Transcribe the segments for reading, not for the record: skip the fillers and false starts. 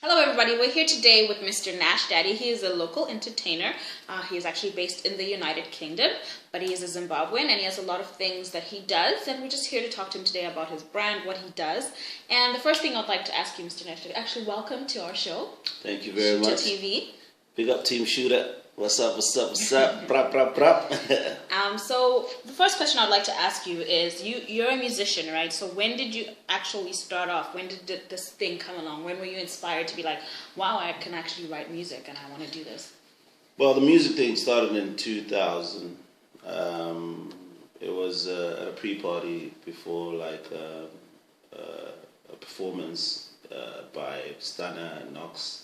Hello everybody, we're here today with Mr. Nash Daddie. He is a local entertainer. He is actually based in the United Kingdom, but he is a Zimbabwean and he has a lot of things that he does, and we're just here to talk to him today about his brand, what he does. And the first thing I'd like to ask you, Mr. Nash Daddie, actually welcome to our show. Thank you very much. Shooter TV. Big up Team Shooter. What's up, what's up, what's up? Prop, prop, prop. So the first question I'd like to ask you is, you're a musician, right? So when did you actually start off? When did this thing come along? When were you inspired to be like, wow, I can actually write music and I want to do this? Well, the music thing started in 2000. It was at a pre-party before like a performance by Stunner and Knox.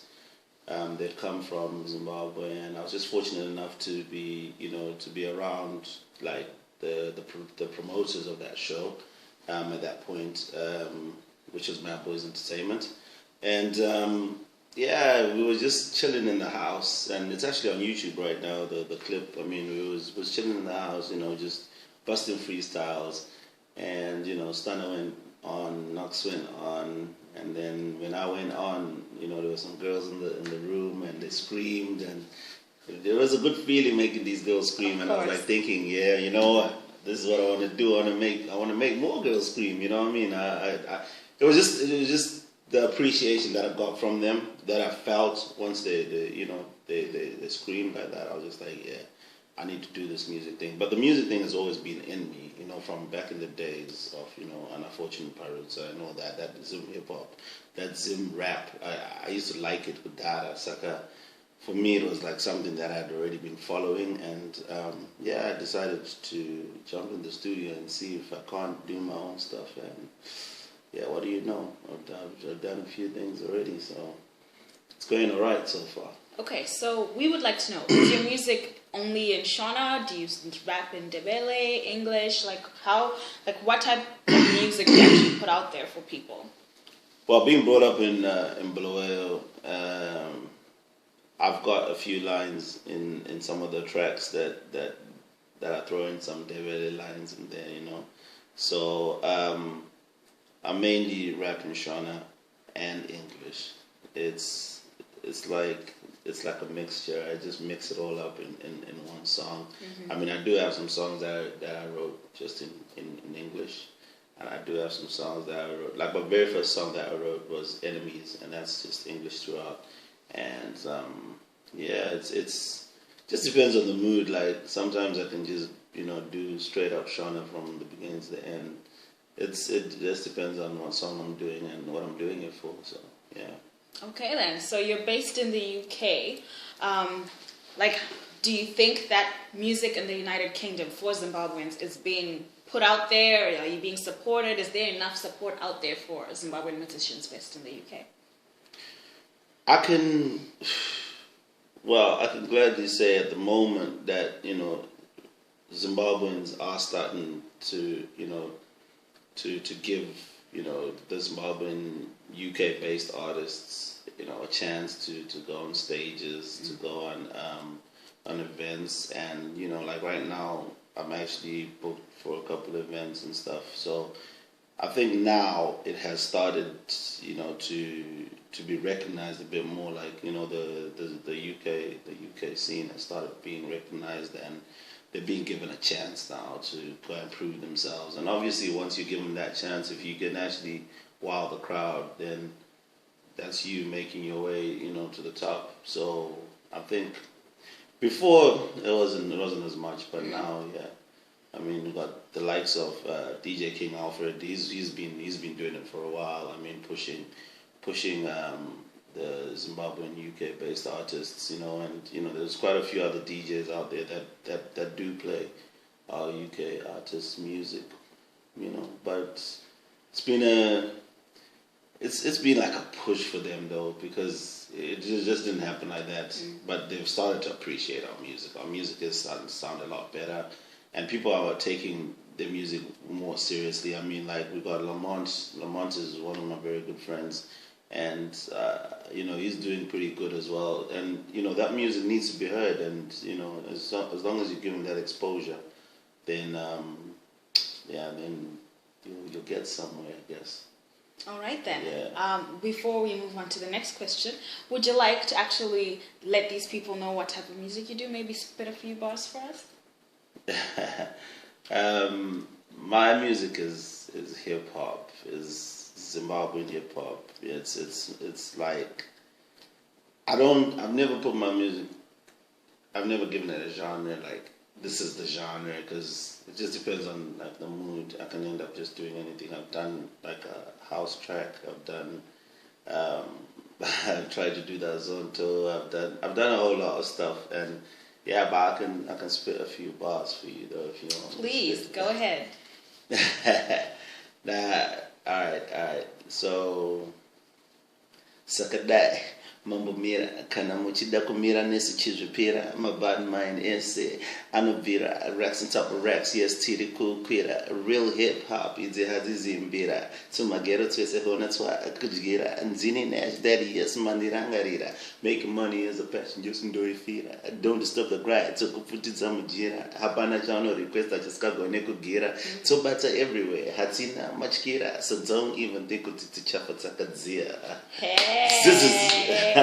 They'd come from Zimbabwe, and I was just fortunate enough to be, to be around like the promoters of that show at that point, which was Mad Boys Entertainment, and yeah, we were just chilling in the house, and it's actually on YouTube right now. The clip. I mean, we was chilling in the house, just busting freestyles, and Stunner went on, Knox went on. And then when I went on, there were some girls in the room, and they screamed, and there was a good feeling making these girls scream. And I was like thinking, yeah, you know what, this is what I want to do. I want to make more girls scream. You know what I mean? It was just the appreciation that I got from them, that I felt once they screamed like that. I was just like, yeah, I need to do this music thing. But the music thing has always been in me, from back in the days of, Unfortunate Pirates. I know that Zim hip-hop, that Zim rap, I used to like it with that. For me, it was like something that I had already been following. And, I decided to jump in the studio and see if I can't do my own stuff. And, yeah, what do you know? I've done a few things already, so it's going all right so far. Okay, so we would like to know, is your music only in Shona? Do you rap in Ndebele, English? What type of music do you actually put out there for people? Well, being brought up in Bulawayo, I've got a few lines in some of the tracks that I throw in some Ndebele lines in there, So I mainly rap in Shona and English. It's like a mixture. I just mix it all up in one song. Mm-hmm. I mean, I do have some songs that I wrote just in English, and I do have some songs that I wrote. Like my very first song that I wrote was Enemies, and that's just English throughout. And it's just depends on the mood. Like sometimes I can just do straight up Shona from the beginning to the end. It just depends on what song I'm doing and what I'm doing it for. So yeah. Okay then, so you're based in the UK. Do you think that music in the United Kingdom for Zimbabweans is being put out there? Are you being supported? Is there enough support out there for Zimbabwean musicians based in the UK? I can gladly say at the moment that, Zimbabweans are starting to give, the Zimbabwean UK-based artists, a chance to go on stages, to go on events, and like right now, I'm actually booked for a couple of events and stuff. So I think now it has started, to be recognized a bit more. Like the UK scene has started being recognized, and they're being given a chance now to go and prove themselves. And obviously, once you give them that chance, if you can actually wow the crowd, then that's you making your way, to the top. So I think before it wasn't as much, but now, yeah. I mean, we got the likes of DJ King Alfred. He's been doing it for a while. I mean, pushing the Zimbabwean UK-based artists, and there's quite a few other DJs out there that do play our UK artists' music, But it's been like a push for them though, because it just didn't happen like that. Mm. But they've started to appreciate our music. Our music is starting to sound a lot better, and people are taking their music more seriously. I mean, like we got Lamont. Lamont is one of my very good friends. And he's doing pretty good as well, and that music needs to be heard, and as long as you give him that exposure, then then you'll get somewhere, I guess. All right then. Yeah. Before we move on to the next question, would you like to actually let these people know what type of music you do? Maybe spit a few bars for us. My music is hip hop, is Zimbabwean hip hop. It's like I've never put my music. I've never given it a genre like this is the genre because it just depends on like the mood. I can end up just doing anything. I've done like a house track. I've done. Um, I've tried to do that Zonto. I've done a whole lot of stuff, and yeah, but I can spit a few bars for you though if you want. Please go ahead. Nah, all right. So, Sakadai. Mambo mira kana muchida kumira nesi chizupira my bad mind ese anubira racks on top of racks yes tiri kukwira real hip hop izi hazizi mbira tumagero twese hona twa kujigira nzini Nash Daddie yes mandirangarira making money is a passion just ndorifira don't disturb the grind so kuputidza mujira hapana chano request achiskagone kugira so bata everywhere hatina machkira so don't even think kuti tichafa takadzia. Hey.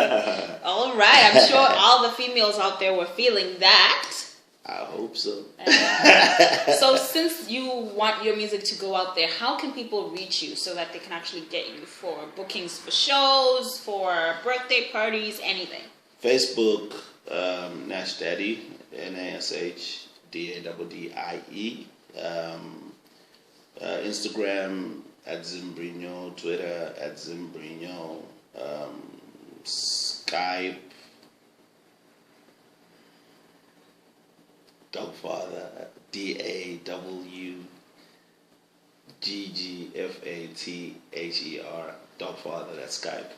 All right, I'm sure all the females out there were feeling that. I hope so. So since you want your music to go out there, how can people reach you so that they can actually get you for bookings for shows, for birthday parties, anything? Facebook, Nash Daddie, NASHDADDIE. Instagram at Zimbrino, Twitter at Zimbrino. Skype, Dogfather, DAWGGFATHER, Dogfather, that's Skype.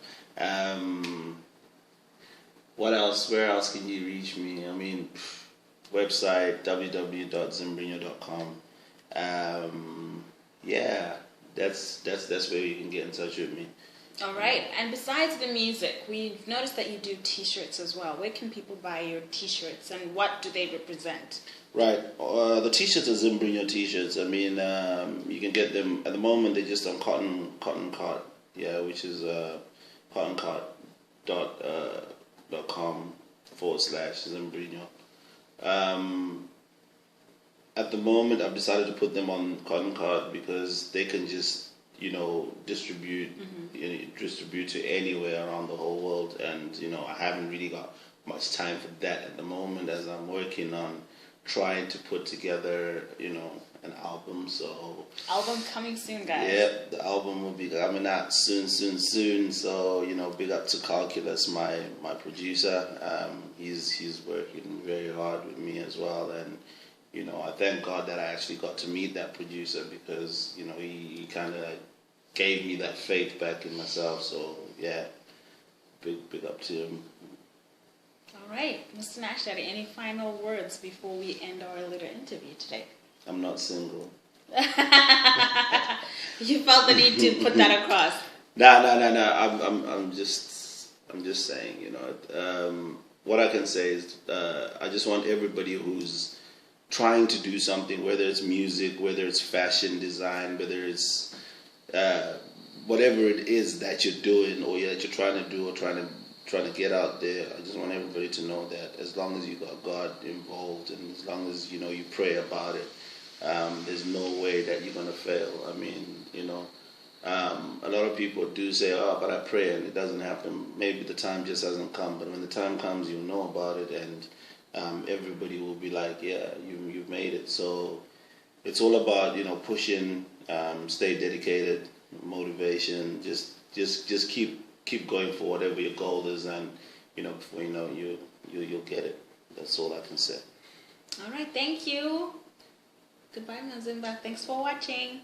What else? Where else can you reach me? I mean, website www.zimbrino.com. Yeah, that's where you can get in touch with me. All right. And besides the music, we've noticed that you do T-shirts as well. Where can people buy your T-shirts and what do they represent? Right. The T-shirts are Zimbrino T-shirts. I mean, you can get them at the moment. They're just on Cotton Cart, yeah, which is cottoncart.com/Zimbrino. At the moment, I've decided to put them on Cotton Cart because they can just distribute to anywhere around the whole world, and I haven't really got much time for that at the moment as I'm working on trying to put together an album. So album coming soon, guys. Yeah, the album will be coming out soon. So big up to Calculus, my producer. He's working very hard with me as well, and I thank God that I actually got to meet that producer because he kind of gave me that faith back in myself. So yeah, big up to him. All right, Mr. Nash Daddie, any final words before we end our little interview today? I'm not single. You felt the need to put that across. No. I'm just saying. What I can say is I just want everybody who's trying to do something, whether it's music, whether it's fashion design, whether it's whatever it is that you're doing or that you're trying to do or trying to get out there. I just want everybody to know that as long as you got God involved and as long as you pray about it, there's no way that you're gonna fail. I mean, a lot of people do say, "Oh, but I pray and it doesn't happen." Maybe the time just hasn't come, but when the time comes, you'll know about it, and everybody will be like, "Yeah, you've made it." So it's all about pushing, stay dedicated, motivation. Just keep going for whatever your goal is, and before you know, you'll get it. That's all I can say. All right, thank you. Goodbye, Nazimba. Thanks for watching.